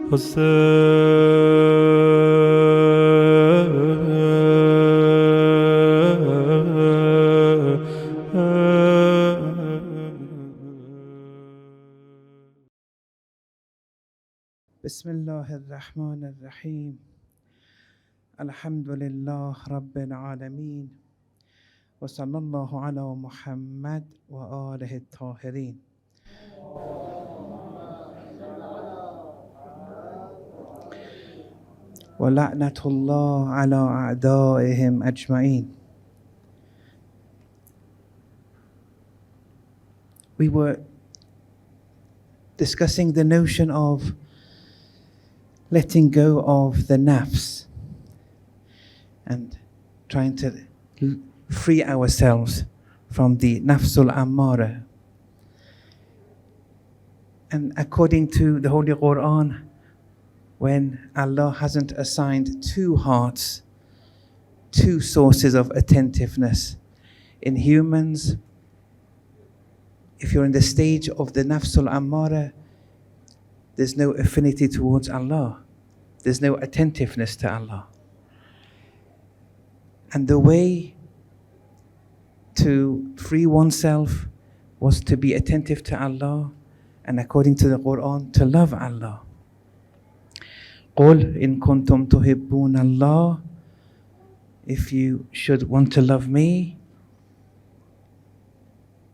بسم الله الرحمن الرحيم الحمد لله رب العالمين وصلى الله على محمد وآله الطاهرين. ولعنة الله على أعدائهم أجمعين. We were discussing the notion of letting go of the nafs and trying to free ourselves from the nafsul ammara. And according to the Holy Quran, when Allah hasn't assigned two hearts, two sources of attentiveness in humans, if you're in the stage of the nafsul ammara, there's no affinity towards Allah. There's no attentiveness to Allah. And the way to free oneself was to be attentive to Allah, and according to the Quran, to love Allah. قُلْ إِن كُنْتُمْ تُحِبُّونَ اللَّهَ. If you should want to love me,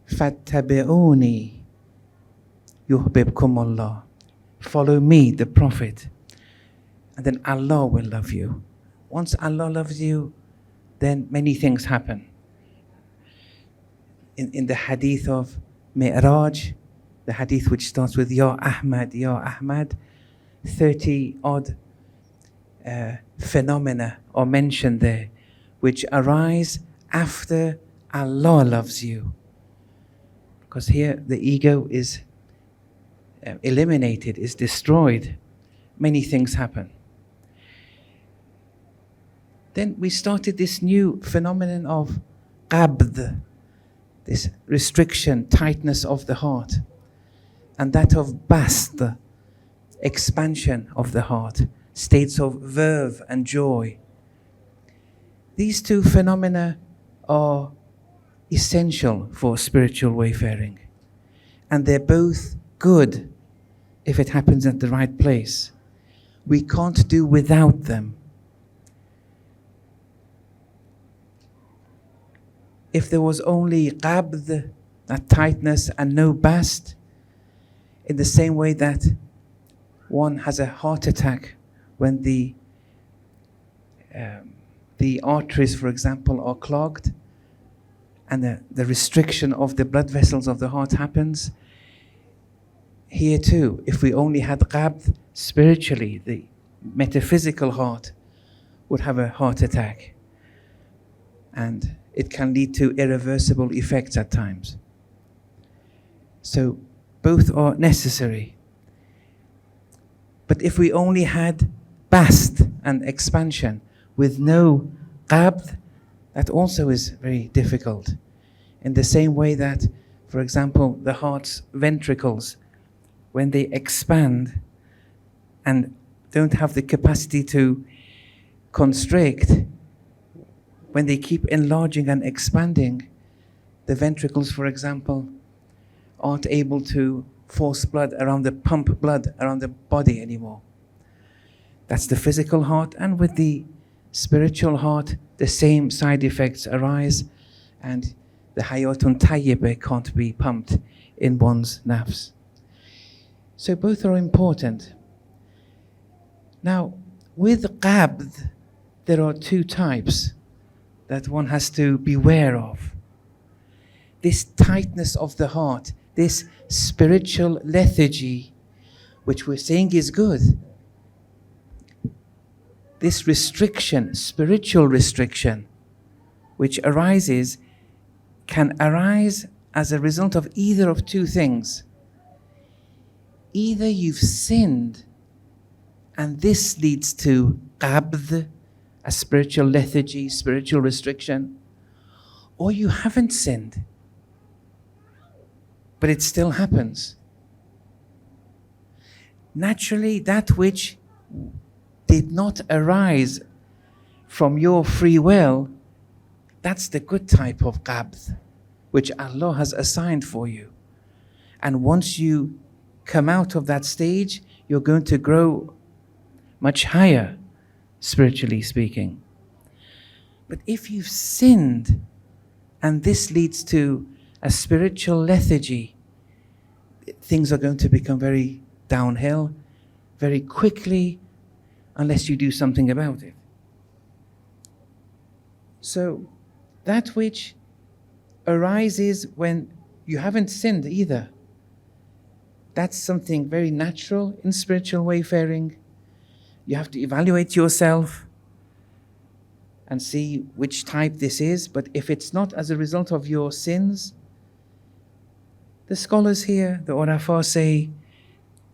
فَاتَّبِعُونِي يُحْبِبْكُمُ اللَّهُ. Follow me, the Prophet, and then Allah will love you. Once Allah loves you, then many things happen. In the hadith of Mi'raj, the hadith which starts with Ya Ahmad, 30 odd phenomena are mentioned there, which arise after Allah loves you. Because here the ego is eliminated, is destroyed. Many things happen. Then we started this new phenomenon of qabd, this restriction, tightness of the heart, and that of bast, expansion of the heart, states of verve and joy. These two phenomena are essential for spiritual wayfaring, and they're both good if it happens at the right place. We can't do without them. If there was only qabd, that tightness, and no bast, in the same way that one has a heart attack when the arteries, for example, are clogged, and the restriction of the blood vessels of the heart happens. Here too, if we only had qabd, spiritually, the metaphysical heart would have a heart attack. And it can lead to irreversible effects at times. So both are necessary. But if we only had bast and expansion with no qabd, that also is very difficult. In the same way that, for example, the heart's ventricles, when they expand and don't have the capacity to constrict, when they keep enlarging and expanding, the ventricles, for example, aren't able to force blood around pump blood around the body anymore. That's the physical heart, and with the spiritual heart, the same side effects arise, and the hayatun tayyibah can't be pumped in one's nafs. So both are important. Now, with qabd, there are two types that one has to beware of. This tightness of the heart, this spiritual lethargy, which we're saying is good. This restriction, spiritual restriction, which arises, can arise as a result of either of two things. Either you've sinned, and this leads to qabd, a spiritual lethargy, spiritual restriction, or you haven't sinned, but it still happens. naturally that which did not arise from your free will, that's the good type of qabd, which Allah has assigned for you. And once you come out of that stage, you're going to grow much higher, spiritually speaking. But if you've sinned, and this leads to a spiritual lethargy, things are going to become very downhill very quickly unless you do something about it. So that which arises when you haven't sinned either, that's something very natural in spiritual wayfaring. You have to evaluate yourself and see which type this is. But if it's not as a result of your sins, the scholars here, the Urafa, say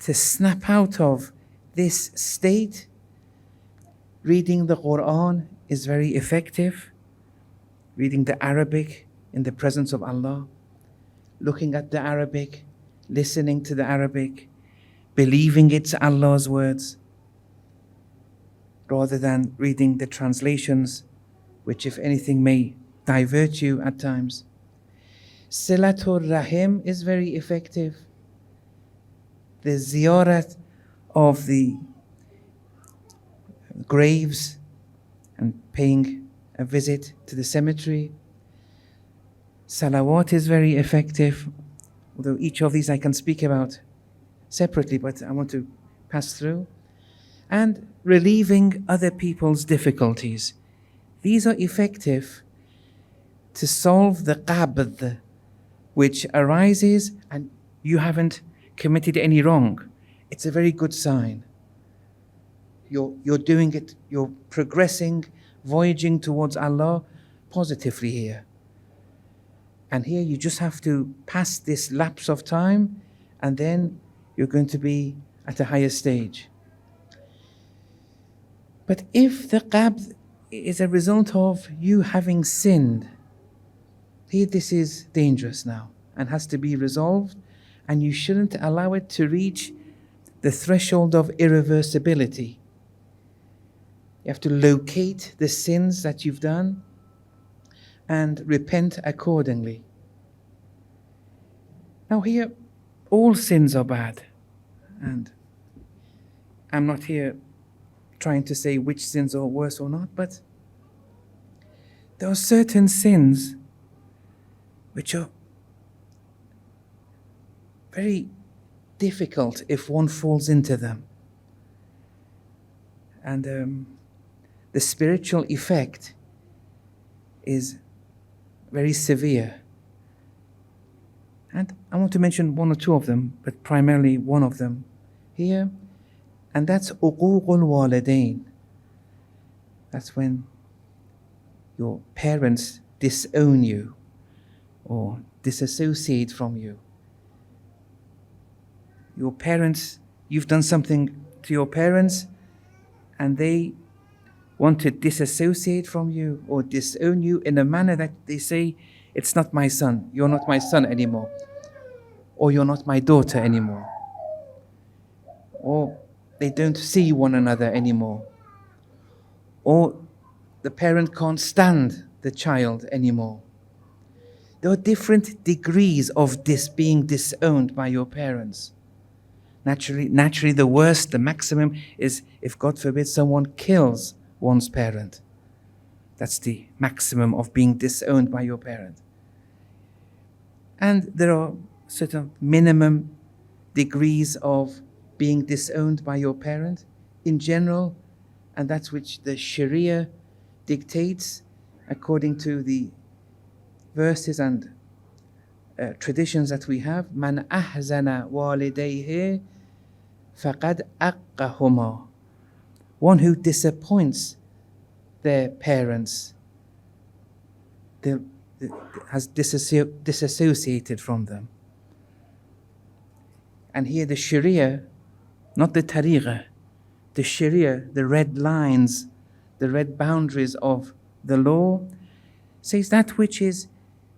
to snap out of this state, reading the Quran is very effective. Reading the Arabic in the presence of Allah, looking at the Arabic, listening to the Arabic, believing it's Allah's words, rather than reading the translations, which if anything may divert you at times. Silatul Rahim is very effective. The ziyarat of the graves and paying a visit to the cemetery. Salawat is very effective, although each of these I can speak about separately, but I want to pass through. And relieving other people's difficulties. These are effective to solve the qabd which arises and you haven't committed any wrong. It's a very good sign. You're doing it, you're progressing, voyaging towards Allah positively here. And here you just have to pass this lapse of time and then you're going to be at a higher stage. But if the qabd is a result of you having sinned, here this is dangerous now and has to be resolved, and you shouldn't allow it to reach the threshold of irreversibility. You have to locate the sins that you've done and repent accordingly. Now here, all sins are bad, and I'm not here trying to say which sins are worse or not, but there are certain sins which are very difficult if one falls into them. And the spiritual effect is very severe. And I want to mention one or two of them, but primarily one of them here, and that's uququl walidain. That's when your parents disown you or disassociate from you. Your parents, you've done something to your parents and they want to disassociate from you or disown you in a manner that they say, it's not my son, you're not my son anymore, or you're not my daughter anymore, or they don't see one another anymore, or the parent can't stand the child anymore. There are different degrees of being disowned by your parents. Naturally, the worst, the maximum is if, God forbid, someone kills one's parent. That's the maximum of being disowned by your parent. And there are certain minimum degrees of being disowned by your parent in general, and that's which the Sharia dictates according to the verses and traditions that we have. Man ahzana walidayhi faqad aqqahuma. One who disappoints their parents has disassociated from them. And here the Sharia, not the Tariqah, the Sharia, the red lines, the red boundaries of the law, says that which is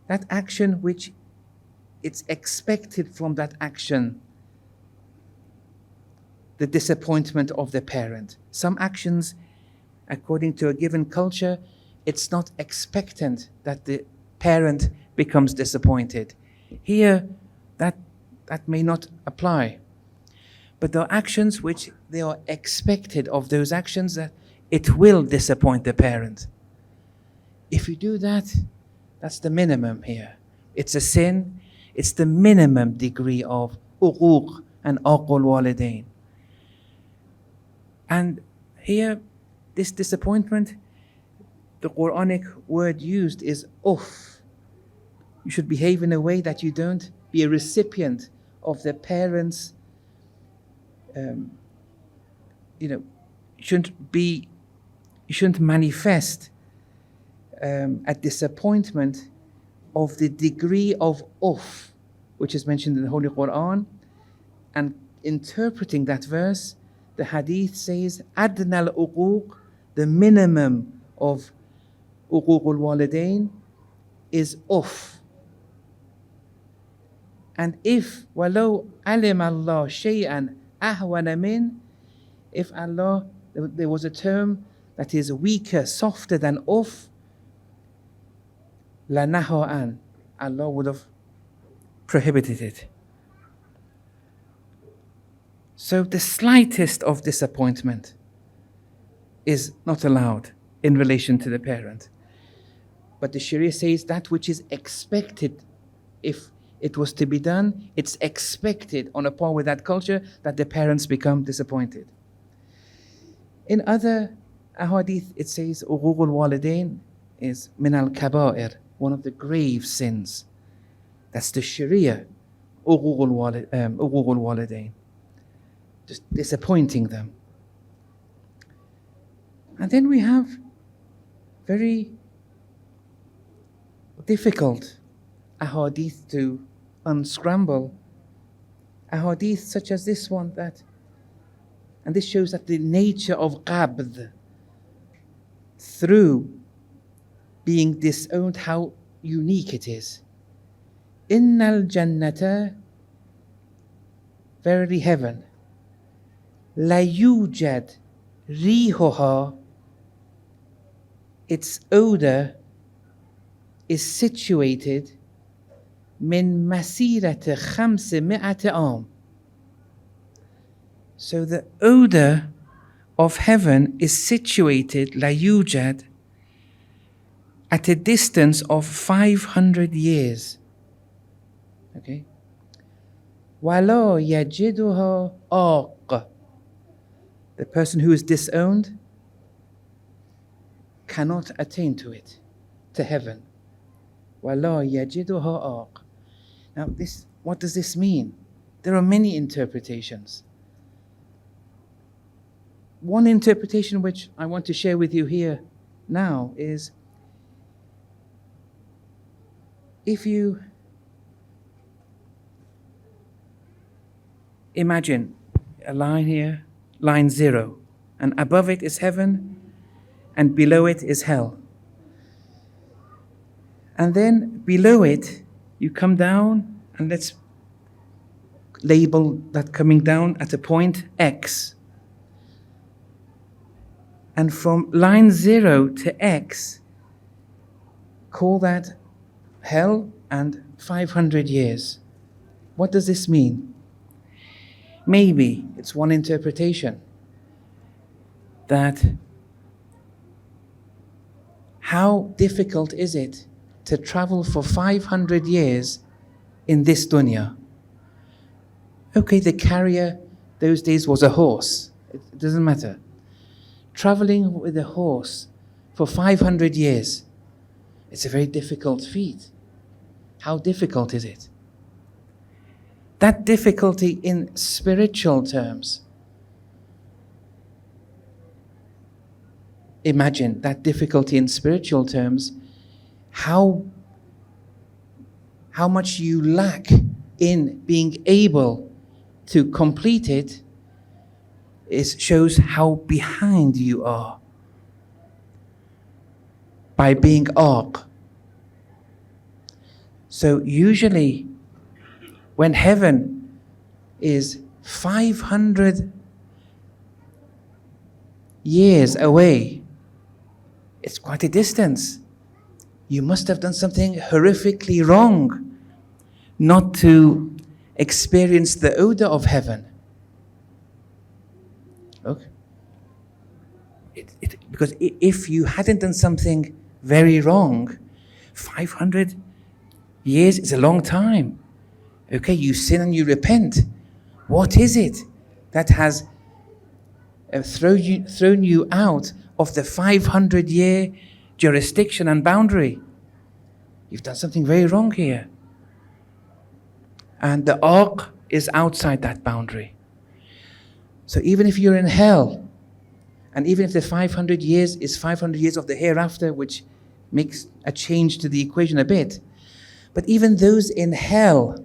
that action which it's expected from that action the disappointment of the parent. Some actions, according to a given culture, it's not expectant that the parent becomes disappointed. Here, that may not apply. But there are actions which they are expected of those actions that it will disappoint the parent. If you do that, that's the minimum here. It's a sin. It's the minimum degree of uquq and aqul walidain. And here, this disappointment, the Quranic word used is uff. You should behave in a way that you don't be a recipient of the parents' you shouldn't manifest a disappointment of the degree of uff, which is mentioned in the Holy Quran. And interpreting that verse, the hadith says, Adna al-uquq, the minimum of uquq al-walidain is uff. And if, walau alim Allah shay'an ahwana min, if Allah, there was a term that is weaker, softer than uff, la nahaan, Allah would have prohibited it. So the slightest of disappointment is not allowed in relation to the parent. But the Sharia says that which is expected, if it was to be done, it's expected on a par with that culture that the parents become disappointed. In other ahadith, it says, uquq al-walidain is min al-kaba'ir, one of the grave sins. That's the Sharia, uquq al-walidain. Just disappointing them. And then we have very difficult ahadith to unscramble. Ahadith such as this one, and this shows that the nature of qabd, through being disowned, how unique it is. Innal jannata, verily heaven, la yujad rihuha, its odor is situated min masirata khamsa mi'ata am. So the odor of heaven is situated, la yujad, at a distance of 500 years. Okay? Wala yajiduha aq. The person who is disowned cannot attain to it, to heaven. Wala yajiduha aq. Now, what does this mean? There are many interpretations. One interpretation which I want to share with you here now is, if you imagine a line here, line 0, and above it is heaven, and below it is hell. And then below it, you come down, and let's label that coming down at a point X. And from line 0 to X, call that hell and 500 years. What does this mean? Maybe it's one interpretation that how difficult is it to travel for 500 years in this dunya? Okay, the carrier those days was a horse. It doesn't matter. Traveling with a horse for 500 years, it's a very difficult feat. How difficult is it? That difficulty in spiritual terms. Imagine that difficulty in spiritual terms, how much you lack in being able to complete it shows how behind you are by being arq. So usually when heaven is 500 years away. It's quite a distance. You must have done something horrifically wrong not to experience the odor of heaven. Look. Because if you hadn't done something very wrong, 500 years is a long time. Okay, you sin and you repent. What is it that has thrown you out of the 500-year jurisdiction and boundary? You've done something very wrong here. And the ark is outside that boundary. So even if you're in hell, and even if the 500 years is 500 years of the hereafter, which makes a change to the equation a bit, but even those in hell,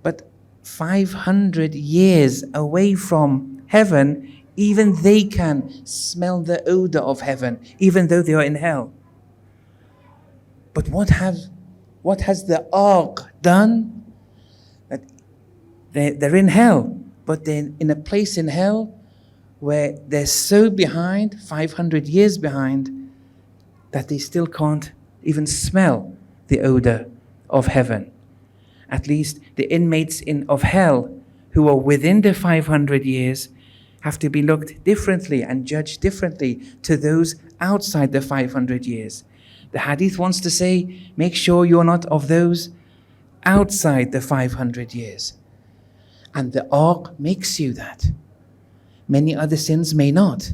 but 500 years away from heaven, even they can smell the odor of heaven, even though they are in hell. But what has the ark done? That they're in hell, but they're in a place in hell where they're so behind, 500 years behind, that they still can't even smell the odor of heaven. At least the inmates of hell who are within the 500 years have to be looked differently and judged differently to those outside the 500 years. The hadith wants to say, make sure you're not of those outside the 500 years. And the ark makes you that. Many other sins may not.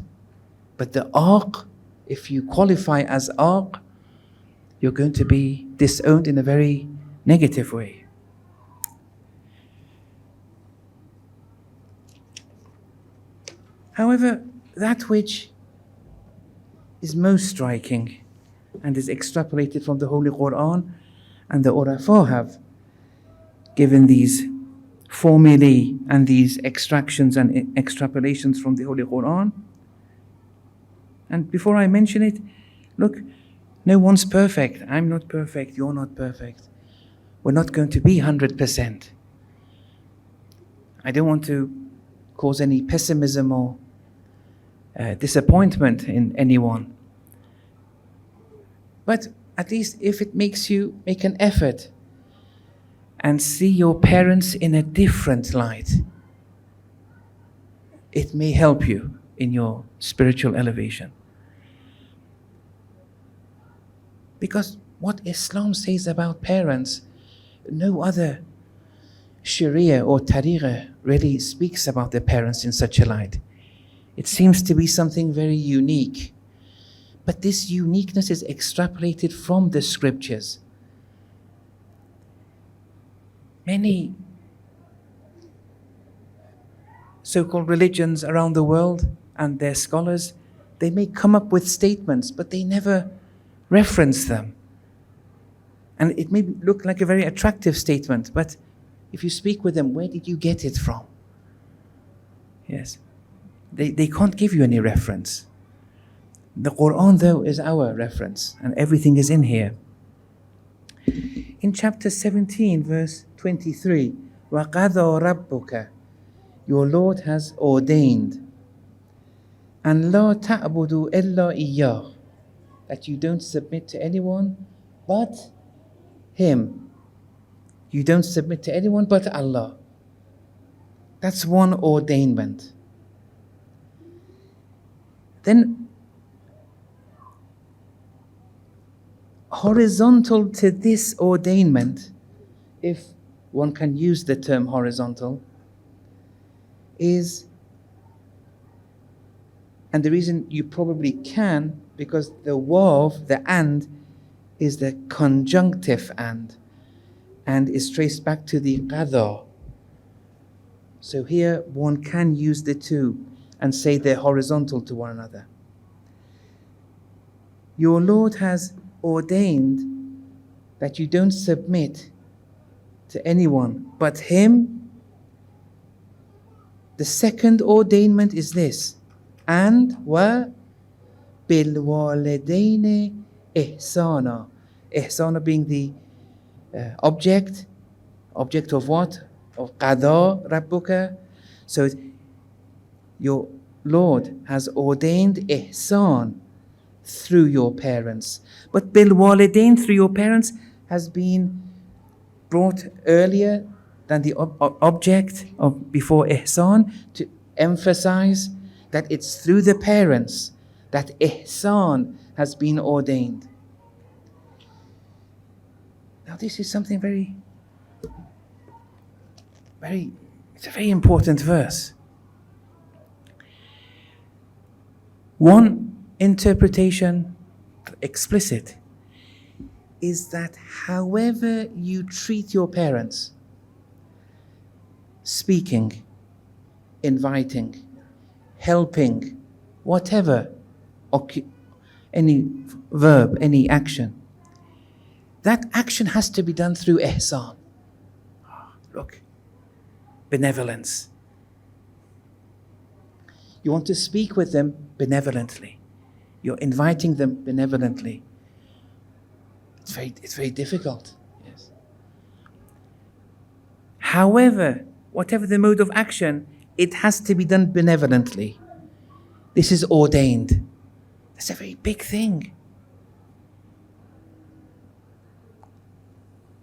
But the ark, if you qualify as ark, you're going to be disowned in a very negative way. However, that which is most striking and is extrapolated from the Holy Quran, and the Urafa have given these formulae and these extractions and extrapolations from the Holy Quran. And before I mention it, look, no one's perfect. I'm not perfect, you're not perfect. We're not going to be 100%. I don't want to cause any pessimism or disappointment in anyone. But at least if it makes you make an effort and see your parents in a different light, it may help you in your spiritual elevation. Because what Islam says about parents, no other Sharia or Tariqah really speaks about their parents in such a light. It seems to be something very unique. But this uniqueness is extrapolated from the scriptures. Many so-called religions around the world and their scholars, they may come up with statements, but they never reference them. And it may look like a very attractive statement, but if you speak with them, where did you get it from? Yes. They can't give you any reference. The Quran, though, is our reference, and everything is in here. In chapter 17, verse 23, وَقَضَى رَبُّكَ, your Lord has ordained, and لَا تَعْبُدُوا إِلَّا إِيَّاهُ, that you don't submit to anyone but Him. You don't submit to anyone but Allah. That's one ordainment. Then, horizontal to this ordainment, if one can use the term horizontal, is, and the reason you probably can, because the wav, the and, is the conjunctive and is traced back to the qadha. So here one can use the two and say they're horizontal to one another. Your Lord has ordained that you don't submit to anyone but Him. The second ordainment is this, and wa bil walidaini ihsana. Ihsana being the object of what? Of qada rabbuka. So your Lord has ordained ihsan through your parents. But bil walidain, through your parents, has been brought earlier than the object of before ihsan, to emphasize that it's through the parents that ihsan has been ordained. Now this is something it's a very important verse. One interpretation, explicit, is that however you treat your parents, speaking, inviting, helping, whatever, any verb, any action, that action has to be done through ihsan. Look, benevolence. You want to speak with them benevolently. You're inviting them benevolently. It's very difficult. Yes. However, whatever the mode of action, it has to be done benevolently. This is ordained. That's a very big thing.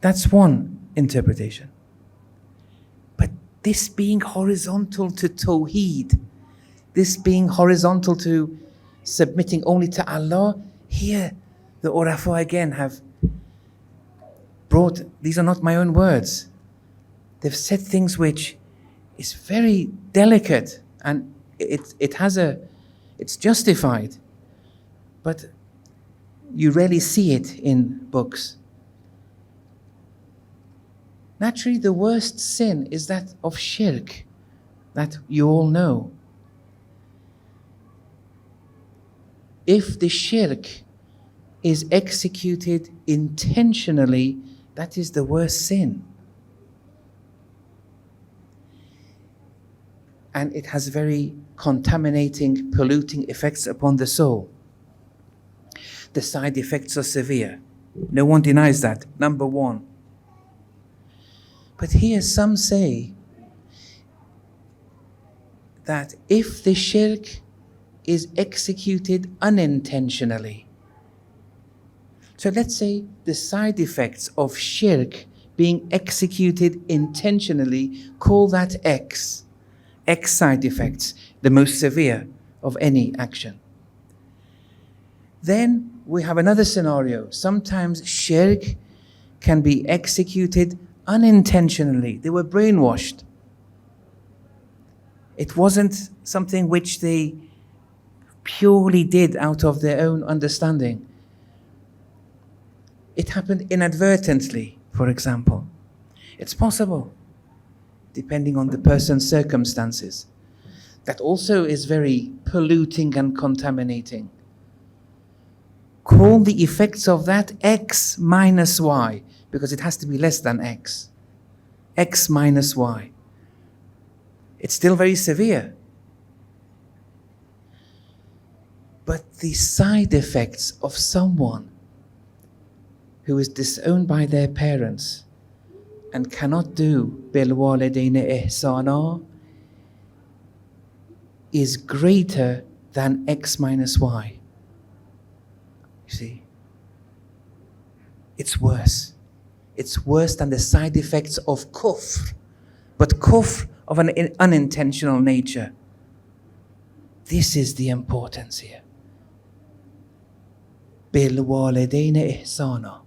That's one interpretation. But this being horizontal to Tawheed, this being horizontal to submitting only to Allah, here the Urafa again have brought, these are not my own words, they've said things which is very delicate, and it's justified, but you rarely see it in books. Naturally, the worst sin is that of shirk, that you all know. If the shirk is executed intentionally, that is the worst sin. And it has very contaminating, polluting effects upon the soul. The side effects are severe. No one denies that, number one. But here some say that if the shirk is executed unintentionally, so let's say the side effects of shirk being executed intentionally, call that X side effects, the most severe of any action. Then we have another scenario. Sometimes shirk can be executed unintentionally. They were brainwashed. It wasn't something which they purely did out of their own understanding. It happened inadvertently, for example. It's possible, depending on the person's circumstances. That also is very polluting and contaminating. Call the effects of that X minus Y, because it has to be less than X. X minus Y. It's still very severe. But the side effects of someone who is disowned by their parents and cannot do bil walidayni ihsana is greater than X minus Y. You see? It's worse. It's worse than the side effects of kufr, but kufr of an unintentional nature. This is the importance here. Bil walidayni ihsana.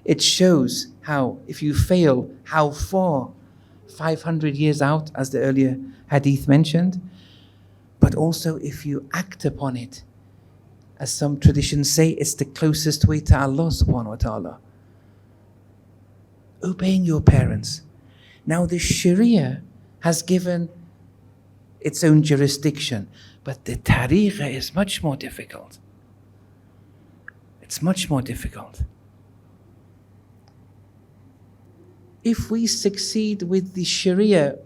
It shows how, if you fail, how far, 500 years out, as the earlier hadith mentioned, but also if you act upon it, as some traditions say, it's the closest way to Allah subhanahu wa ta'ala. Obeying your parents. Now the Sharia has given its own jurisdiction, but the tariqah is much more difficult. It's much more difficult. If we succeed with the Sharia,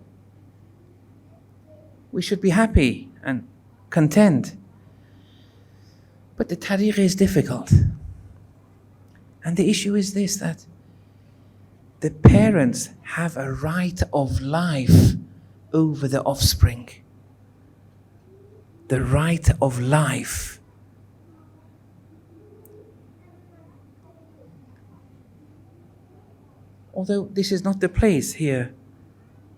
we should be happy and content. But the tariqah is difficult. And the issue is this, that the parents have a right of life over the offspring. the right of life. Although this is not the place here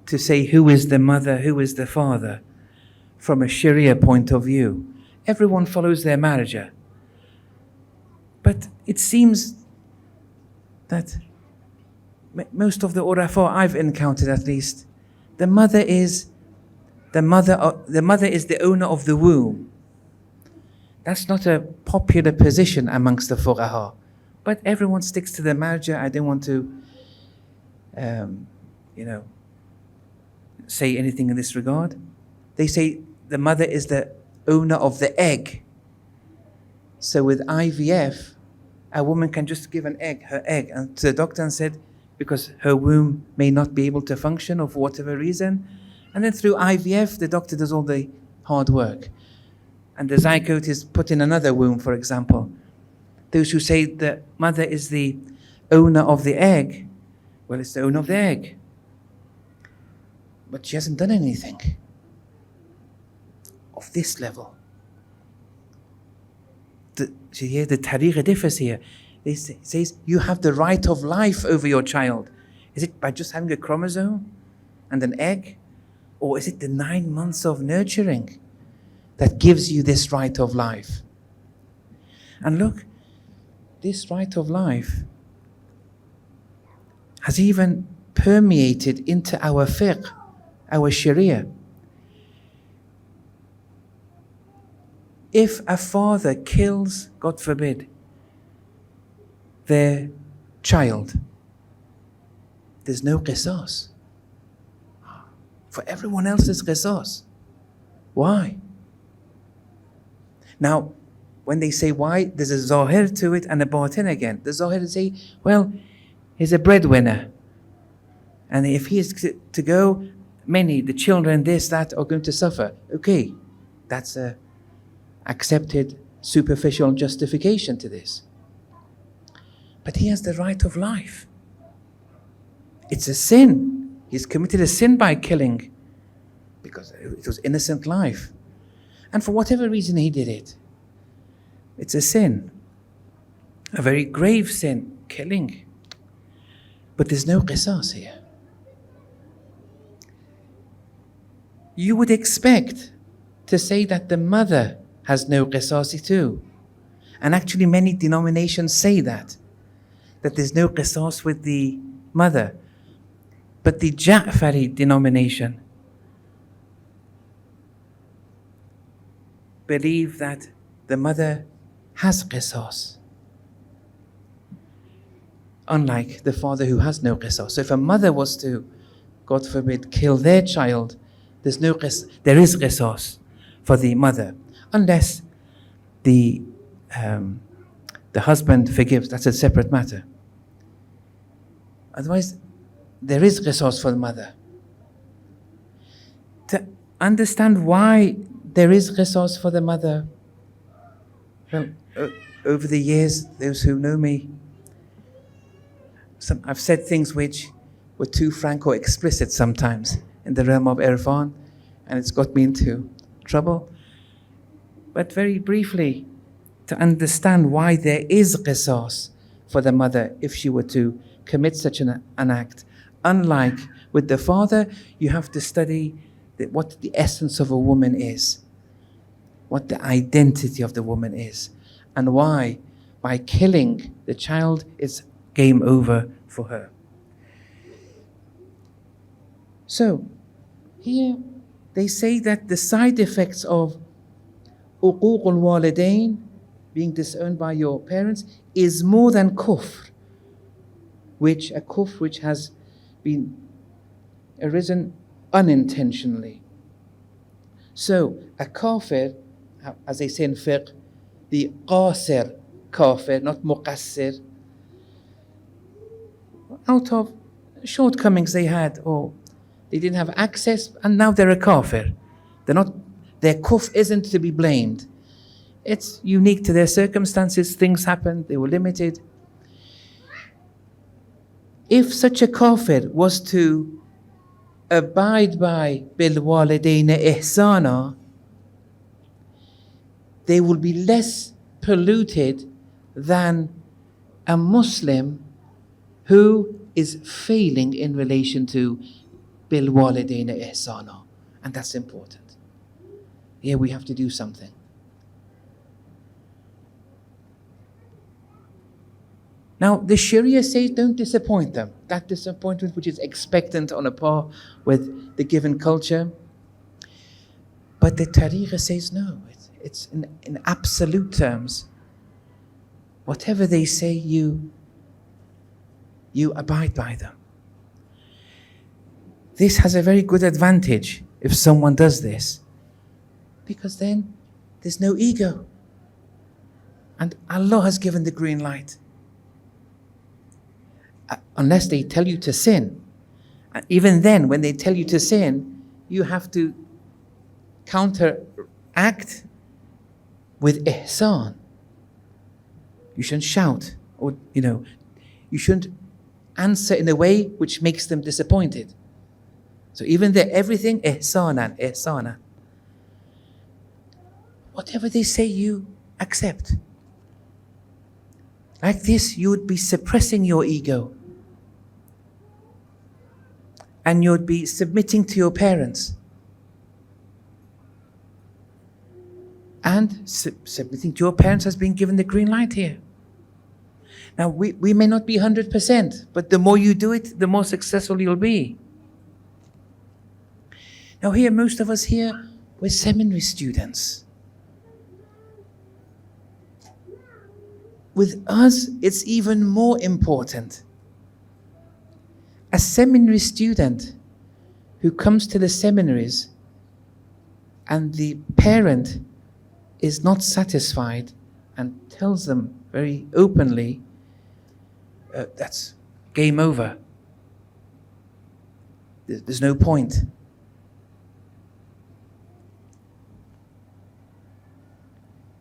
to say who is the mother, who is the father, from a Sharia point of view. Everyone follows their marja. But it seems that most of the urafa I've encountered, at least, the mother is the owner of the womb. That's not a popular position amongst the fuqaha, but everyone sticks to the marja. I don't want to, say anything in this regard. They say the mother is the owner of the egg. So with IVF, a woman can just give her egg, and to the doctor and said, because her womb may not be able to function or for whatever reason. And then through IVF, the doctor does all the hard work. And the zygote is put in another womb, for example. Those who say the mother is the owner of the egg, well, it's the owner of the egg. But she hasn't done anything of this level. The tariq differs here. It says you have the right of life over your child. Is it by just having a chromosome and an egg? Or is it the 9 months of nurturing that gives you this right of life? And look, this right of life has even permeated into our fiqh, our sharia. If a father kills, God forbid, their child, there's no qisas. For everyone else, there's qisas. Why? Now, when they say why, there's a zahir to it and a batin again. The zahir say, well, he's a breadwinner. And if he is to go, the children, this, that, are going to suffer. Okay, that's a accepted superficial justification to this. But he has the right of life. It's a sin. He's committed a sin by killing because it was innocent life. And for whatever reason he did it, it's a sin. A very grave sin, killing. But there's no qisas here. You would expect to say that the mother has no qisas too. And actually many denominations say that there's no qisas with the mother. But the Ja'fari denomination believe that the mother has qisas, unlike the father who has no qisas. So if a mother was to, God forbid, kill their child, there is qisas for the mother, unless the husband forgives. That's a separate matter. Otherwise, there is qisas for the mother. To understand why there is qisas for the mother, well, over the years, those who know me, I've said things which were too frank or explicit sometimes in the realm of irfan, and it's got me into trouble. But very briefly, to understand why there is qisas for the mother if she were to commit such an act. Unlike with the father, you have to study what the essence of a woman is, what the identity of the woman is, and why by killing the child it's game over for her. So here they say that the side effects of uquq al-walidain, being disowned by your parents, is more than kufr, which has been arisen unintentionally. So a kafir, as they say in fiqh, the qasir kafir, not muqassir, out of shortcomings they had, or they didn't have access, and now they're a kafir. Their kufr isn't to be blamed. It's unique to their circumstances. Things happened, they were limited. If such a kafir was to abide by bil walidain ihsana, they will be less polluted than a Muslim who is failing in relation to bil walidayna ihsana. And that's important. Here we have to do something. Now, the Sharia says don't disappoint them. That disappointment which is expectant on a par with the given culture. But the Tariqah says no. It's in absolute terms. Whatever they say, you abide by them. This has a very good advantage if someone does this, because then there's no ego. And Allah has given the green light. Unless they tell you to sin. And even then, when they tell you to sin, you have to counteract with ihsan. You shouldn't shout, or you shouldn't answer in a way which makes them disappointed. So even there, everything ihsanan. Whatever they say, you accept. Like this, you would be suppressing your ego. And you would be submitting to your parents. And submitting to your parents has been given the green light here. Now, we may not be 100%, but the more you do it, the more successful you'll be. Now here, most of us here, we're seminary students. With us, it's even more important. A seminary student who comes to the seminaries and the parent is not satisfied and tells them very openly, that's game over. There's no point.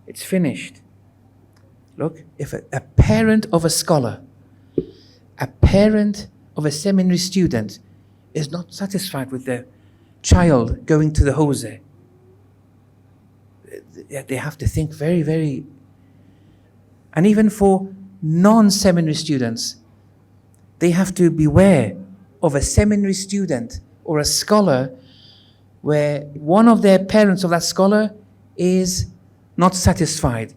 It's finished. Look, if a parent of a scholar, a parent of a seminary student is not satisfied with their child going to the Hose, they have to think very, very. And even for non-seminary students, they have to beware of a seminary student or a scholar where one of their parents of that scholar is not satisfied.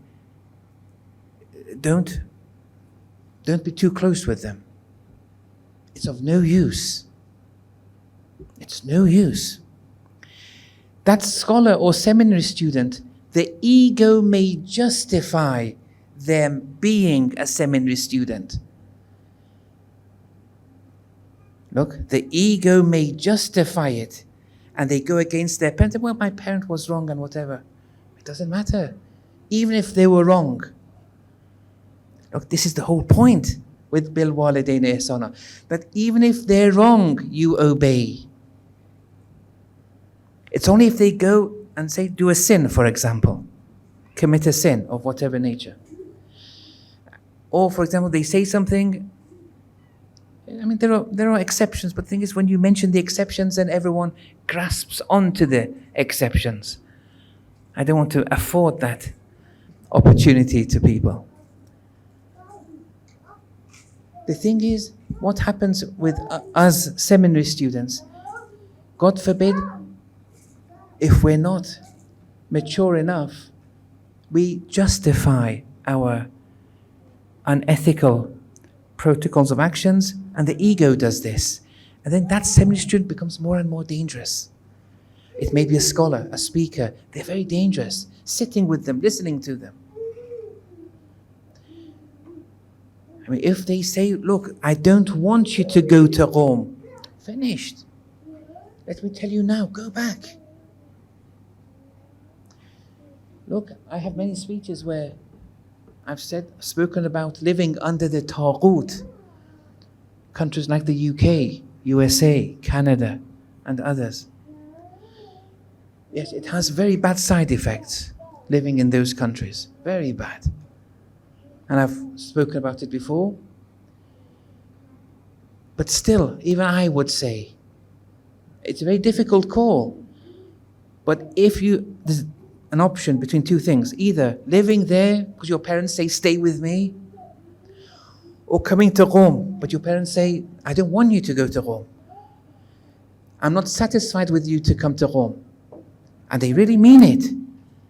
Don't be too close with them. It's of no use. It's no use. That scholar or seminary student, the ego may justify them being a seminary student. Look, the ego may justify it, and they go against their parents. Well, my parent was wrong and whatever. It doesn't matter. Even if they were wrong. Look, this is the whole point with bil walidayna ihsana, that even if they're wrong, you obey. It's only if they go and say, do a sin, for example, commit a sin of whatever nature. Or, for example, they say something. I mean, there are exceptions, but the thing is, when you mention the exceptions, then everyone grasps onto the exceptions. I don't want to afford that opportunity to people. The thing is, what happens with us seminary students, God forbid, if we're not mature enough, we justify our unethical protocols of actions, and the ego does this. And then that seminary student becomes more and more dangerous. It may be a scholar, a speaker, they're very dangerous. Sitting with them, listening to them. I mean, if they say, look, I don't want you to go to Rome, finished. Let me tell you now, go back. Look, I have many speeches where I've spoken about living under the Taghut. Countries like the UK, USA, Canada, and others. Yes, it has very bad side effects, living in those countries. Very bad. And I've spoken about it before. But still, even I would say, it's a very difficult call. But if you, an option between two things. Either living there because your parents say, stay with me, or coming to Rome, but your parents say, I don't want you to go to Rome. I'm not satisfied with you to come to Rome. And they really mean it.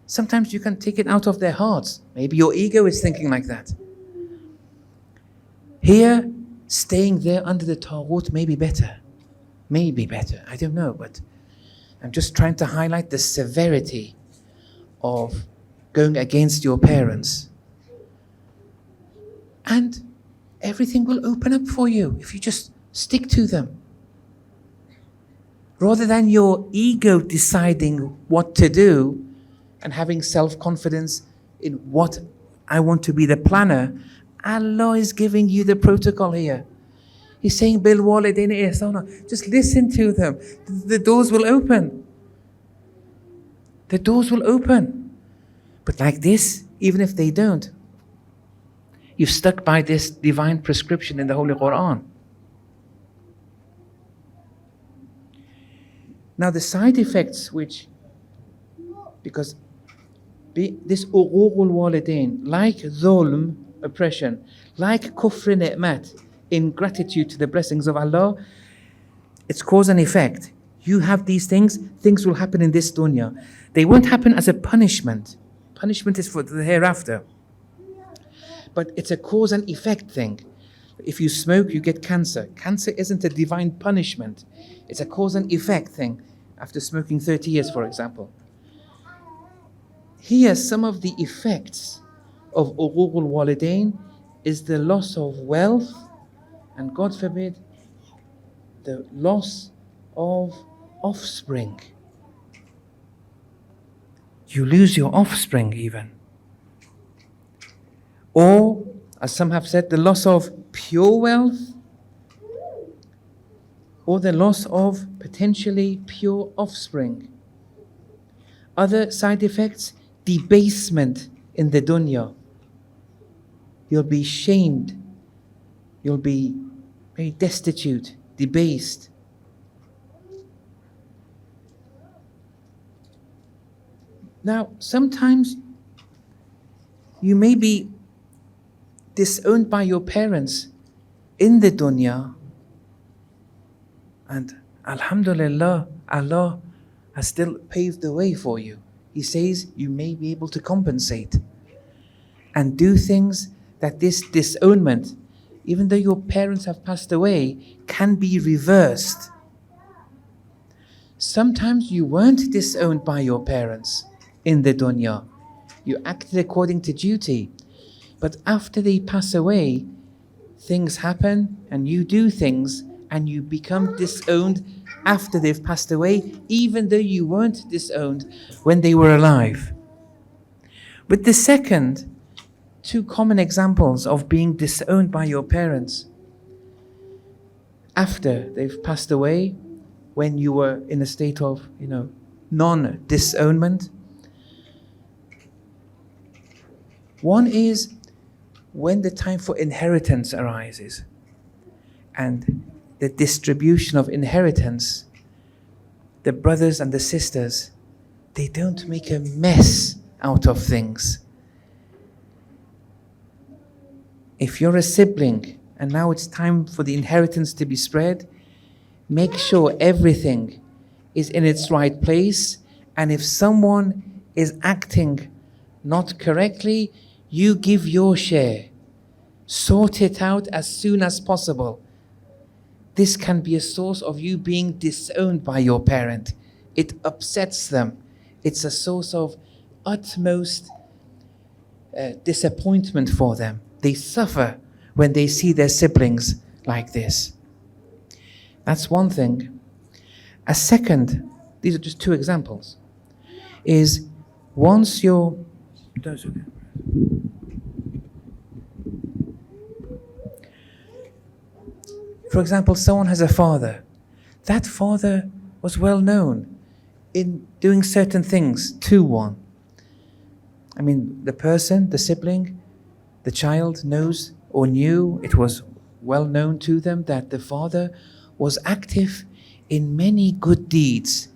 Sometimes you can take it out of their hearts. Maybe your ego is thinking like that. Here, staying there under the Taghut may be better. Maybe better, I don't know, but I'm just trying to highlight the severity of going against your parents. And everything will open up for you if you just stick to them. Rather than your ego deciding what to do and having self-confidence in what I want to be the planner, Allah is giving you the protocol here. He's saying, Bil walidain ihsana. Just listen to them. The doors will open. The doors will open. But like this, even if they don't, you've stuck by this divine prescription in the Holy Quran. Now the side effects because this uququl walidain, like dhulm, oppression, like kufr ni'mat, ingratitude to the blessings of Allah, it's cause and effect. You have these things will happen in this dunya. They won't happen as a punishment. Punishment is for the hereafter. But it's a cause and effect thing. If you smoke, you get cancer. Cancer isn't a divine punishment. It's a cause and effect thing after smoking 30 years, for example. Here, some of the effects of uququl walidain is the loss of wealth, and God forbid, the loss of offspring. You lose your offspring even. Or, as some have said, the loss of pure wealth, or the loss of potentially pure offspring. Other side effects, debasement in the dunya. You'll be shamed. You'll be very destitute, debased. Now, sometimes you may be disowned by your parents in the dunya, and alhamdulillah, Allah has still paved the way for you. He says you may be able to compensate and do things that this disownment, even though your parents have passed away, can be reversed. Sometimes you weren't disowned by your parents in the dunya. You acted according to duty. But after they pass away, things happen and you do things and you become disowned after they've passed away, even though you weren't disowned when they were alive. But the second, two common examples of being disowned by your parents after they've passed away, when you were in a state of, non-disownment. One is when the time for inheritance arises and the distribution of inheritance, the brothers and the sisters, they don't make a mess out of things. If you're a sibling and now it's time for the inheritance to be spread, make sure everything is in its right place, and if someone is acting not correctly, you give your share. Sort it out as soon as possible. This can be a source of you being disowned by your parent. It upsets them. It's a source of utmost disappointment for them. They suffer when they see their siblings like this. That's one thing. A second, these are just two examples, is once you're... For example, someone has a father. That father was well known in doing certain things to one. I mean, the person, the sibling, the child knows or knew, it was well known to them that the father was active in many good deeds.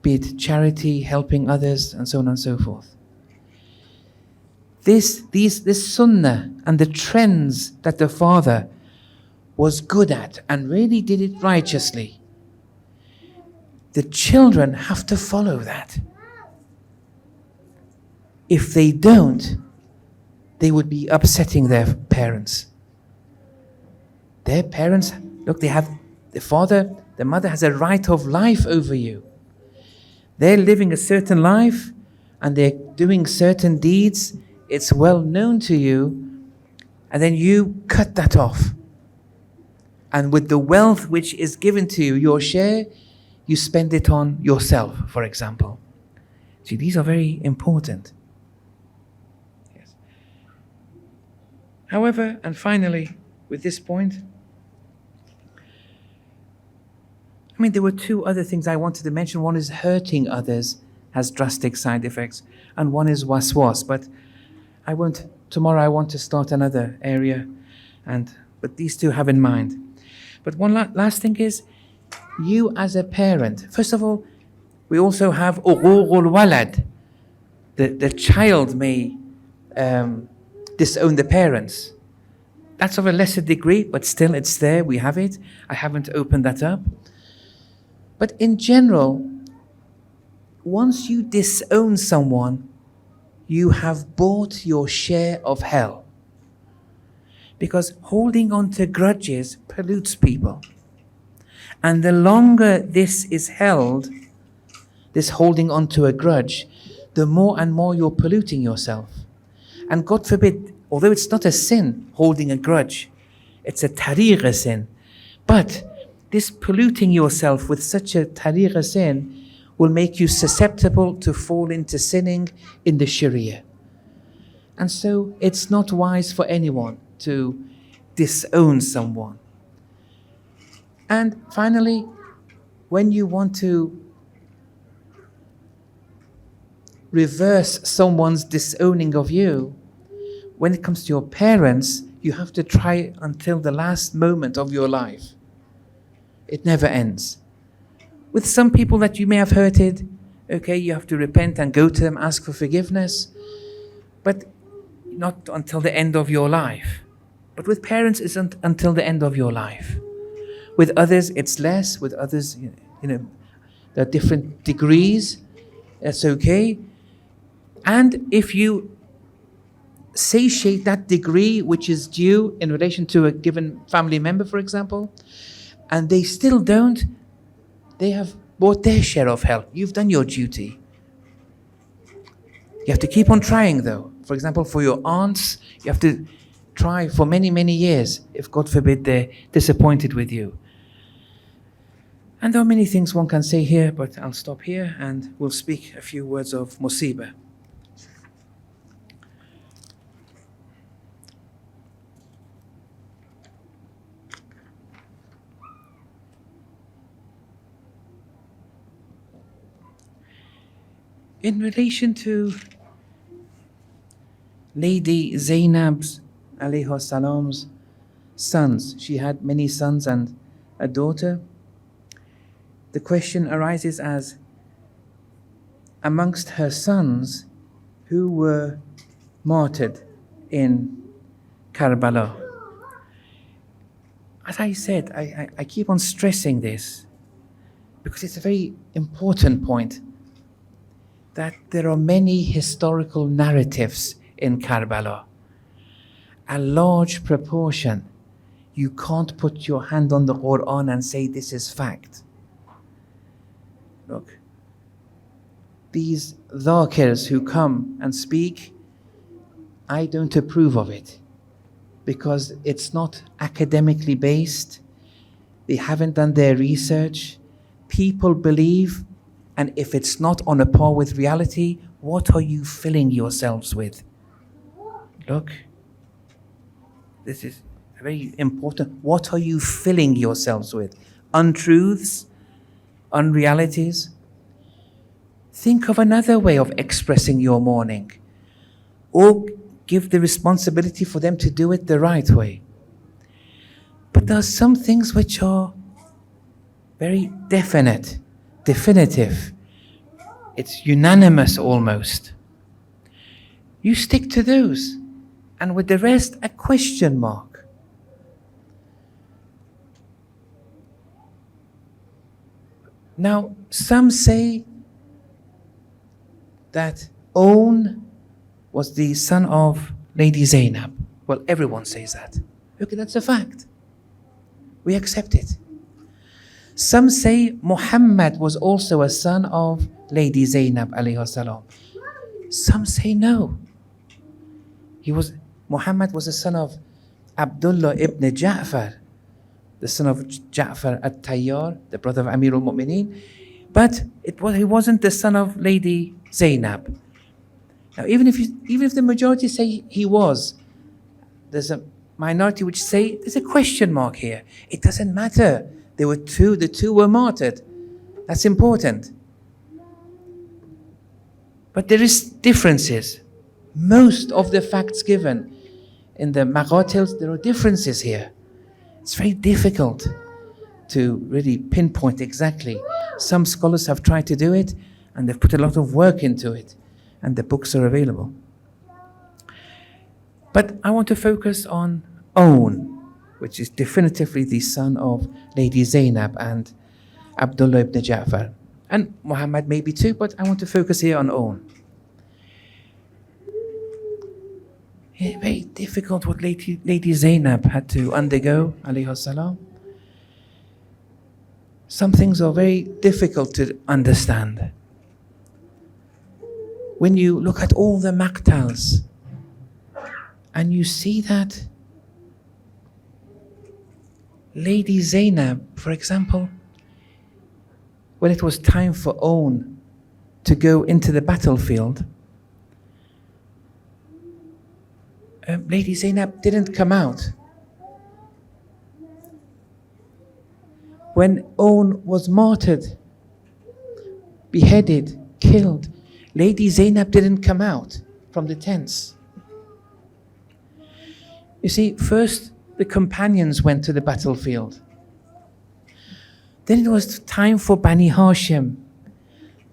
be it charity, helping others, and so on and so forth. This sunnah and the trends that the father was good at and really did it righteously, the children have to follow that. If they don't, they would be upsetting their parents. Their parents, look, they have, the mother has a right of life over you. They're living a certain life and they're doing certain deeds. It's well known to you, and then you cut that off. And with the wealth which is given to you, your share, you spend it on yourself, for example. See, these are very important. Yes. However, and finally, with this point, I mean, there were two other things I wanted to mention. One is hurting others has drastic side effects, and one is waswas. But tomorrow I want to start another area, but these two have in mind. But one last thing is, you as a parent, first of all, we also have uququl walad. The child may disown the parents. That's of a lesser degree, but still it's there, we have it. I haven't opened that up. But in general, once you disown someone, you have bought your share of hell. Because holding on to grudges pollutes people. And the longer this is held, this holding on to a grudge, the more and more you're polluting yourself. And God forbid, although it's not a sin, holding a grudge, it's a tariqa sin. But this polluting yourself with such a tariqa sin will make you susceptible to fall into sinning in the Sharia. And so it's not wise for anyone to disown someone. And finally, when you want to reverse someone's disowning of you, when it comes to your parents, you have to try until the last moment of your life. It never ends. With some people that you may have hurted, okay, you have to repent and go to them, ask for forgiveness, but not until the end of your life. But with parents, it's until the end of your life. With others, it's less. With others, there are different degrees. That's okay. And if you satiate that degree which is due in relation to a given family member, for example, and they still don't, they have bought their share of hell. You've done your duty. You have to keep on trying, though. For example, for your aunts, you have to try for many, many years, if God forbid they're disappointed with you. And there are many things one can say here, but I'll stop here and we'll speak a few words of musibah. In relation to Lady Zainab's alayhi salam's sons, she had many sons and a daughter. The question arises as, amongst her sons, who were martyred in Karbala? As I said, I keep on stressing this because it's a very important point, that there are many historical narratives in Karbala. A large proportion, you can't put your hand on the Quran and say this is fact. Look, these dhakirs who come and speak, I don't approve of it because it's not academically based. They haven't done their research. People believe, and if it's not on a par with reality, what are you filling yourselves with? Look, this is very important. What are you filling yourselves with? Untruths? Unrealities? Think of another way of expressing your mourning, or give the responsibility for them to do it the right way. But there are some things which are very definitive. it's unanimous almost. You stick to those, and with the rest, a question mark. Now, some say that On was the son of Lady Zainab. Well, everyone says that. Okay, that's a fact. We accept it. Some say Muhammad was also a son of Lady Zainab alayhi salam. Some say no. Muhammad was the son of Abdullah ibn Ja'far, the son of Ja'far at-Tayyar, the brother of Amir al-Mu'mineen, but he wasn't the son of Lady Zainab. Now, even if the majority say he was, there's a minority which say there's a question mark here. It doesn't matter. There were two, the two were martyred. That's important. But there is differences. Most of the facts given in the Maqatils, there are differences here. It's very difficult to really pinpoint exactly. Some scholars have tried to do it, and they've put a lot of work into it, and the books are available. But I want to focus on On, which is definitively the son of Lady Zainab and Abdullah ibn Ja'far. And Muhammad maybe too, but I want to focus here on On. Yeah, very difficult what Lady Zainab had to undergo, alayhi salam. Some things are very difficult to understand. When you look at all the maqtals, and you see that Lady Zainab, for example, when it was time for On to go into the battlefield, Lady Zainab didn't come out. When On was martyred, beheaded, killed, Lady Zainab didn't come out from the tents. You see, first the companions went to the battlefield. Then it was time for Bani Hashim,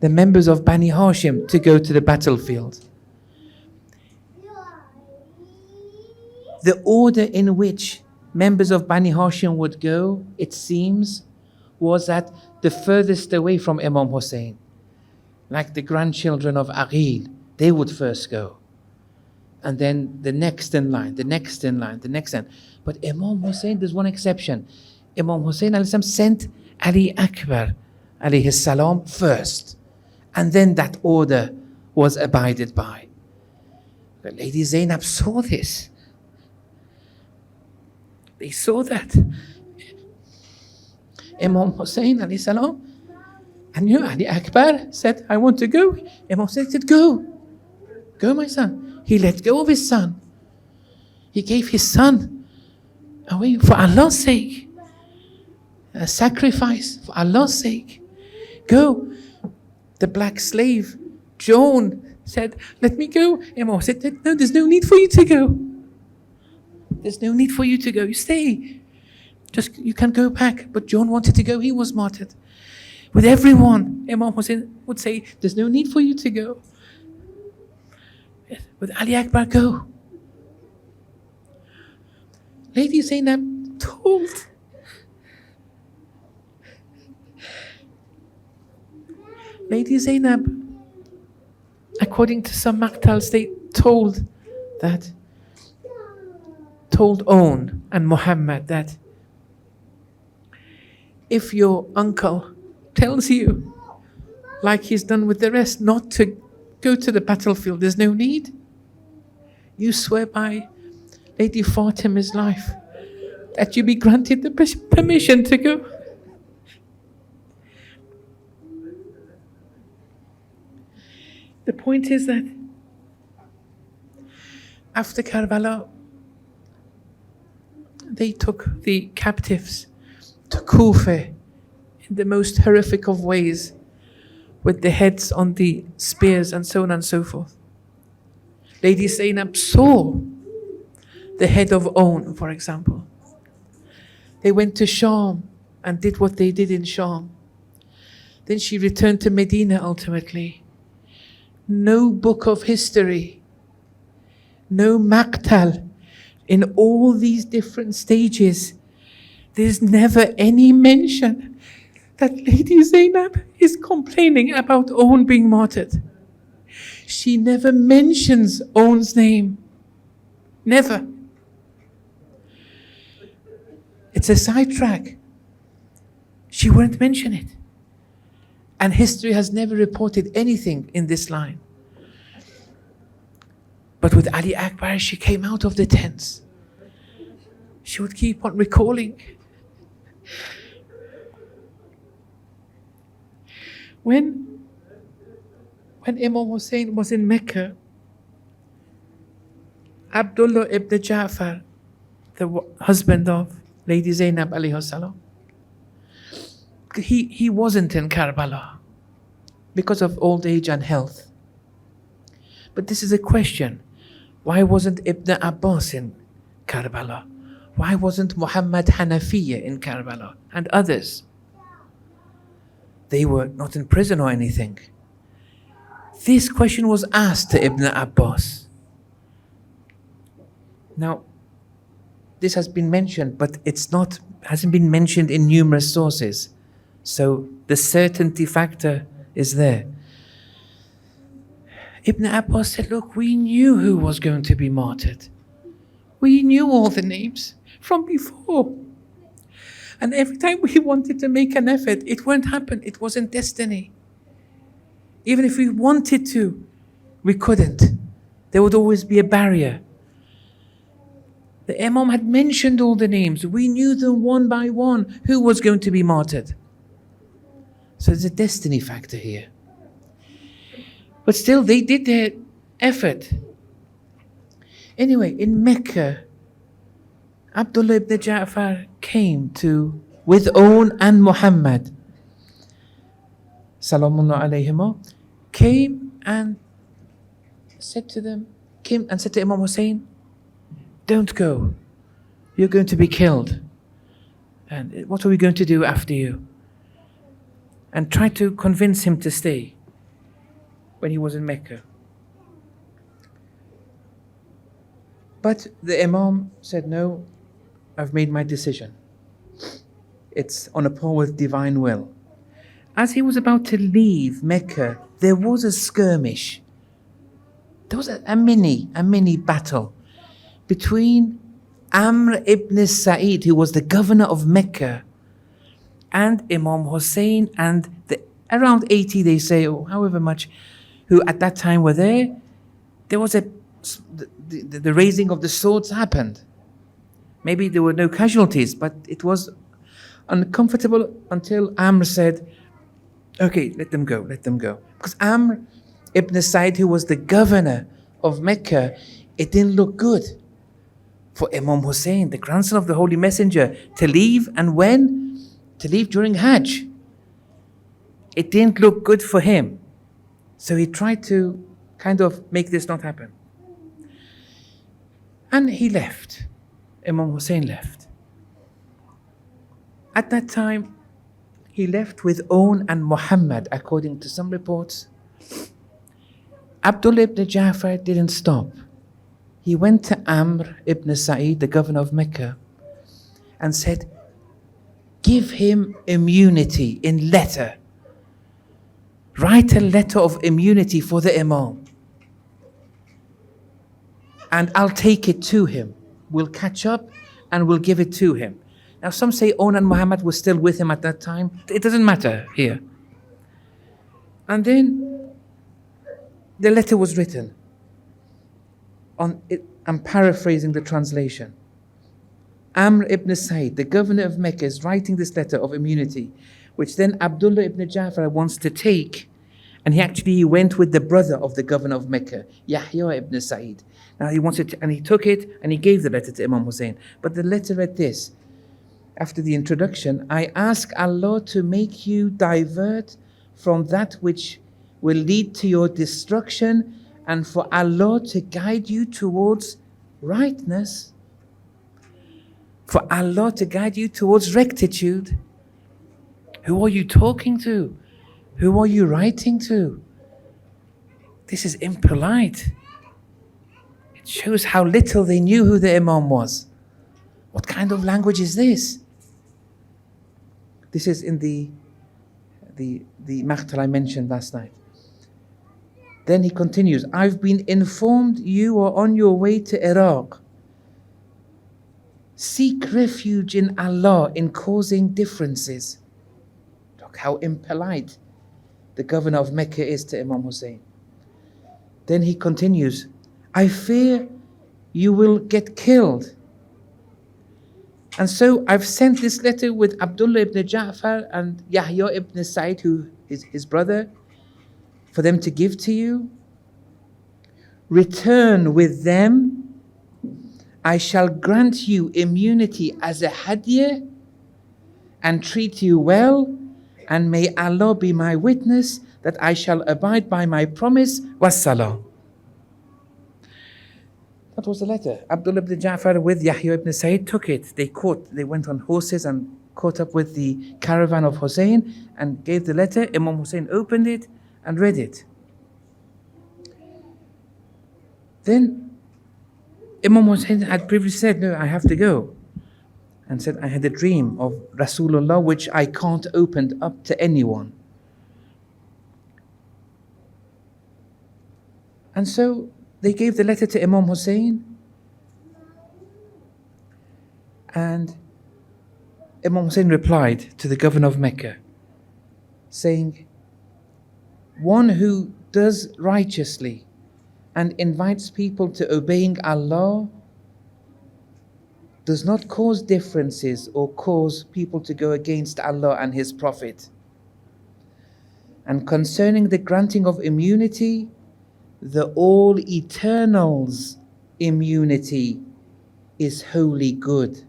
the members of Bani Hashim, to go to the battlefield. The order in which members of Bani Hashim would go, it seems, was that the furthest away from Imam Hussein, like the grandchildren of Aqil, they would first go. And then the next in line, the next in line, the next in. But Imam Hussein, there's one exception. Imam Hussein sent Ali Akbar alayhi salam first. And then that order was abided by. But Lady Zainab saw this. They saw that. Imam Hussein alayhi salam, and Ali Akbar said, I want to go. Imam Hussein said, go. Go, my son. He let go of his son. He gave his son away for Allah's sake. A sacrifice for Allah's sake. Go. The black slave, Joan, said, let me go. Imam said, no, there's no need for you to go. There's no need for you to go. You stay. Just, you can go back. But Joan wanted to go. He was martyred. With everyone, Imam Hussein would say, there's no need for you to go. With Ali Akbar, go. Lady Zainab told Lady Zainab, according to some maqtals, they told On and Muhammad that if your uncle tells you, like he's done with the rest, not to go to the battlefield, there's no need. You swear by Lady Fatima's life that you be granted the permission to go. The point is that after Karbala, they took the captives to Kufa in the most horrific of ways, with the heads on the spears and so on and so forth. Lady Zainab saw the head of On, for example. They went to Sham and did what they did in Sham. Then she returned to Medina ultimately. no book of history, no maqtal, in all these different stages, there's never any mention that Lady Zainab is complaining about Own being martyred. She never mentions Own's name. Never. It's a sidetrack. She wouldn't mention it. And history has never reported anything in this line. But with Ali Akbar, she came out of the tents. She would keep on recalling. When Imam Hussein was in Mecca, Abdullah ibn Ja'far, the husband of Lady Zainab alayhi salam, he wasn't in Karbala because of old age and health. But this is a question. Why wasn't Ibn Abbas in Karbala? Why wasn't Muhammad Hanafiya in Karbala and others? They were not in prison or anything. This question was asked to Ibn Abbas. Now, this has been mentioned, but hasn't been mentioned in numerous sources. So the certainty factor is there. Ibn Abbas said, look, we knew who was going to be martyred. We knew all the names from before. And every time we wanted to make an effort, it won't happen. It wasn't destiny. Even if we wanted to, we couldn't. There would always be a barrier. The Imam had mentioned all the names. We knew them one by one who was going to be martyred. So there's a destiny factor here. But still, they did their effort. Anyway, in Mecca, Abdullah ibn Ja'far came with Own and Muhammad, Salamullah alayhima, came and said to Imam Hussein, don't go. You're going to be killed. And what are we going to do after you? And tried to convince him to stay when he was in Mecca. But the Imam said, no, I've made my decision. It's on a par with divine will. As he was about to leave Mecca, there was a skirmish. There was a mini battle between Amr ibn Sa'id, who was the governor of Mecca, and Imam Hussein and around 80, they say, or however much, who at that time were there. There was the raising of the swords happened. Maybe there were no casualties, but it was uncomfortable until Amr said, okay, let them go. Because Amr ibn Sa'id, who was the governor of Mecca, it didn't look good for Imam Hussein, the grandson of the Holy Messenger, to leave. And when? To leave during Hajj. It didn't look good for him. So he tried to kind of make this not happen. And he left. Imam Hussein left. At that time, he left with Own and Muhammad, according to some reports. Abdullah ibn Ja'far didn't stop. He went to Amr ibn Sa'id, the governor of Mecca, and said, give him immunity in letter. Write a letter of immunity for the Imam. And I'll take it to him. We'll catch up and we'll give it to him. Now some say Own and Muhammad was still with him at that time. It doesn't matter here. And then the letter was written. I'm paraphrasing the translation. Amr ibn Sa'id, the governor of Mecca, is writing this letter of immunity, which then Abdullah ibn Ja'far wants to take. And he went with the brother of the governor of Mecca, Yahya ibn Sa'id. Now he took it and he gave the letter to Imam Hussein. But the letter read this. After the introduction, I ask Allah to make you divert from that which will lead to your destruction, and for Allah to guide you towards rightness. For Allah to guide you towards rectitude. Who are you talking to? Who are you writing to? This is impolite. It shows how little they knew who the Imam was. What kind of language is this? This is in the maqtal I mentioned last night. Then he continues, I've been informed you are on your way to Iraq. Seek refuge in Allah in causing differences. Look how impolite the governor of Mecca is to Imam Hussein. Then he continues, I fear you will get killed. And so I've sent this letter with Abdullah ibn Ja'far and Yahya ibn Sa'id, who is his brother, for them to give to you. Return with them. I shall grant you immunity as a hadiyah and treat you well. And may Allah be my witness that I shall abide by my promise. Wassalam. That was the letter. Abdullah ibn Ja'far with Yahya ibn Sa'id took it. They went on horses and caught up with the caravan of Hussein and gave the letter. Imam Hussein opened it and read it. Then Imam Hussein had previously said, no, I have to go. And said, I had a dream of Rasulullah which I can't open up to anyone. And so they gave the letter to Imam Hussein, and Imam Hussein replied to the governor of Mecca, saying, one who does righteously and invites people to obeying Allah does not cause differences or cause people to go against Allah and His Prophet. And concerning the granting of immunity, the All-Eternal's immunity is wholly good.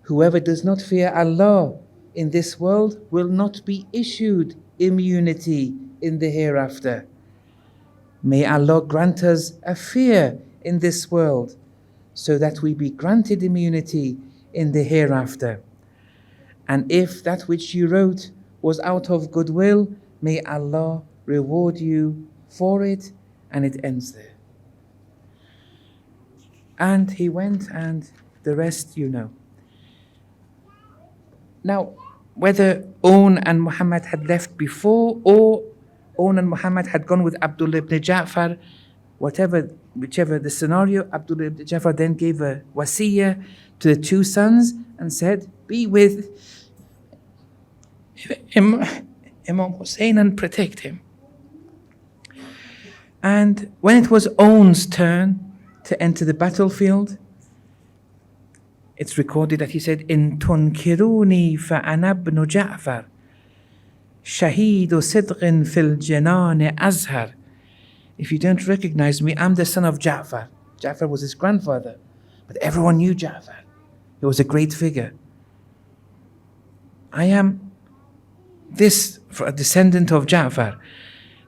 Whoever does not fear Allah in this world will not be issued immunity in the hereafter. May Allah grant us a fear in this world so that we be granted immunity in the hereafter. And if that which you wrote was out of goodwill, may Allah reward you for it. And it ends there. And he went, and the rest you know. Now, whether Own and Muhammad had left before, or Own and Muhammad had gone with Abdullah ibn Ja'far, whichever the scenario, Abdullah ibn Ja'far then gave a wasiyah to the two sons and said, be with Imam Hussein and protect him. And when it was Own's turn to enter the battlefield, it's recorded that he said, In tunkiruni fa'ana ibn Ja'far, shaheedu sidqin fil janani azhar. If you don't recognize me, I'm the son of Ja'far. Ja'far was his grandfather, but everyone knew Ja'far. He was a great figure. I am this, for a descendant of Ja'far,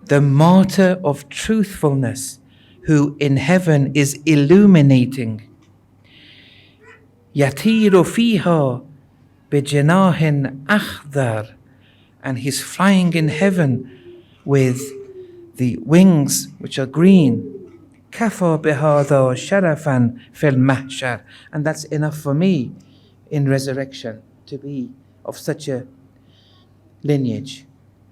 the martyr of truthfulness, who in heaven is illuminating. Yatiru fiha bijanahin akhdar, and he's flying in heaven with the wings which are green. Kafa bihada sharafan fil mahshar, and that's enough for me in resurrection to be of such a lineage.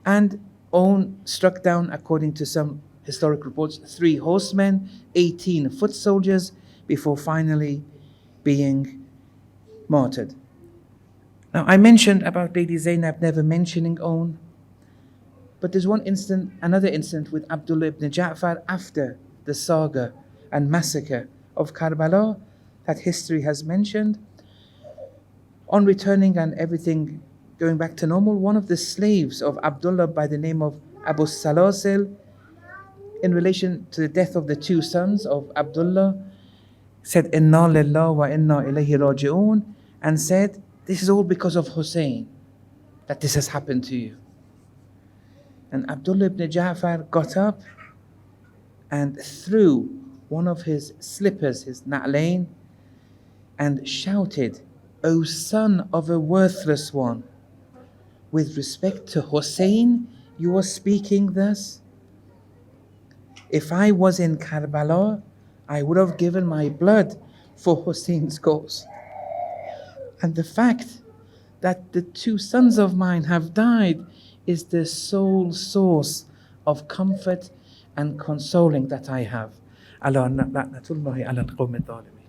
And Own struck down, according to some historic reports, 3 horsemen, 18 foot soldiers, before finally being martyred. Now, I mentioned about Lady Zainab never mentioning Own, but there's another incident with Abdullah ibn Ja'far after the saga and massacre of Karbala that history has mentioned. On returning and everything going back to normal, one of the slaves of Abdullah by the name of Abu Salasil, in relation to the death of the 2 sons of Abdullah, said, Inna lillah wa inna ilayhi raji'un, and said, this is all because of Hussein that this has happened to you. And Abdullah ibn Ja'far got up and threw one of his slippers, his na'lain, and shouted, O son of a worthless one, with respect to Hussein, you are speaking thus? If I was in Karbala, I would have given my blood for Hussein's cause. And the fact that the two sons of mine have died is the sole source of comfort and consoling that I have. Ala la'natullahi ala al-qawmi al-zalimin.